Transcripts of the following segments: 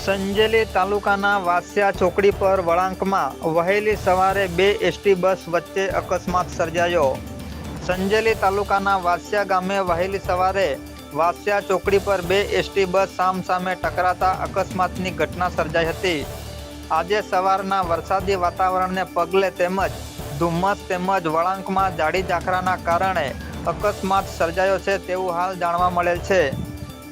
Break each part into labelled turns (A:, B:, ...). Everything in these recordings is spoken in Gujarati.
A: સંજેલી તાલુકાના વાસિયા ચોકડી પર વળાંકમાં વહેલી સવારે બે એસટી બસ વચ્ચે અકસ્માત સર્જાયો. સંજેલી તાલુકાના વાસિયા ગામે વહેલી સવારે વાસિયા ચોકડી પર બે એસટી બસ સામસામે ટકરાતા અકસ્માતની ઘટના સર્જાઈ હતી. આજે સવારના વરસાદી વાતાવરણને પગલે તેમજ ધુમ્મસ તેમજ વળાંકમાં જાડી ઝાકરાના કારણે અકસ્માત સર્જાયો છે તેવું હાલ જાણવા મળેલ છે.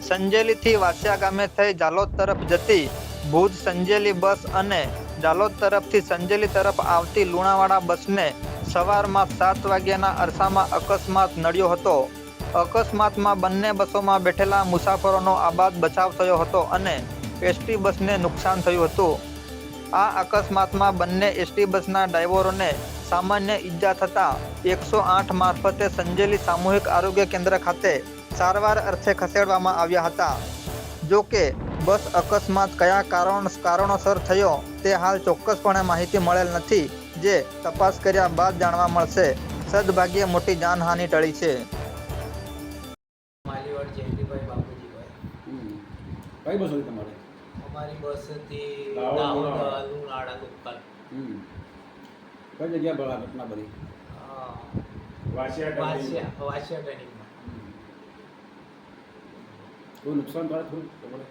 A: સંજેલીથી વાસિયા ગામે થઈ જાલોદ તરફ જતી ભુજ સંજેલી બસ અને જાલોદ તરફથી સંજેલી તરફ આવતી લુણાવાડા બસને સવારમાં 7 વાગ્યાના અરસામાં અકસ્માત નડ્યો હતો. અકસ્માતમાં બંને બસોમાં બેઠેલા મુસાફરોનો આબાદ બચાવ થયો હતો અને એસટી બસને નુકસાન થયું હતું. આ અકસ્માતમાં બંને એસટી બસના ડ્રાઈવરોને સામાન્ય ઈજા થતાં 108 મારફતે સંજેલી સામૂહિક આરોગ્ય કેન્દ્ર ખાતે સારવાર અર્થે ખસેડવામાં આવ્યા હતા. જો કે બસ અકસ્માત કયા કારણોસર થયો તે હાલ ચોક્કસપણે માહિતી મળેલ નથી, જે તપાસ કર્યા બાદ જાણવા મળશે. સદભાગ્યે મોટી જાનહાનિ ટળી છે.
B: માલીવાડ જયંતિભાઈ બાપુજીભાઈ.
C: કઈ બસ હતી તમારે?
B: અમારી બસથી લુણાવાડા લોકલ.
C: કઈ જગ્યા બળા ઘટના બની?
B: વાસિયા ટ્રેનિંગમાં.
C: કોઈ નુકસાન થાય થોડું તમારે?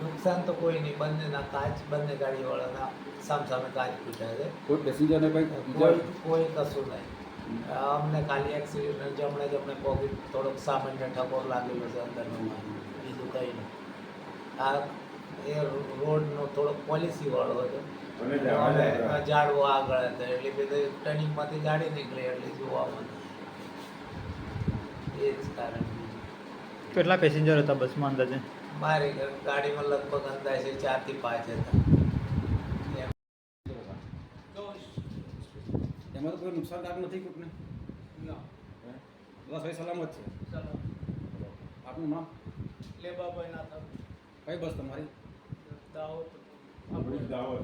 B: નુકસાન તો કોઈ નહીં, બંનેના કાચ, બંને ગાડીવાળાના સામસામે કાચ ફૂટ્યા છે.
C: કોઈ પેસેન્જરને કઈ
B: કોઈ કશું નહીં. અમને ખાલી એક્સિડન્ટ જમણે પગ થોડોક સામાન્ય ઠકોર લાગેલો છે અંદરનો, બીજું કંઈ નહીં. આ એ રોડનો થોડોક પોલિસી વાળો હતો અને ઝાડવો આગળ હતા એટલે બધું ટર્નિંગમાંથી ગાડી નીકળી એટલે જોવામાં એ જ કારણ.
A: કેટલા પેસેન્જર હતા બસમાં અંદાજે?
B: મારી ગાડીમાં લગભગ અંદાજે 4 થી 5 હતા.
C: એમાં તો કોઈ નુકસાનદાર નથી કોઈને? બધા સહી સલામત છે? આપનું નામ?
B: લેબાભાઈ નાથા.
C: કઈ બસ તમારી?
B: દાહોદ.
C: દાહોદ.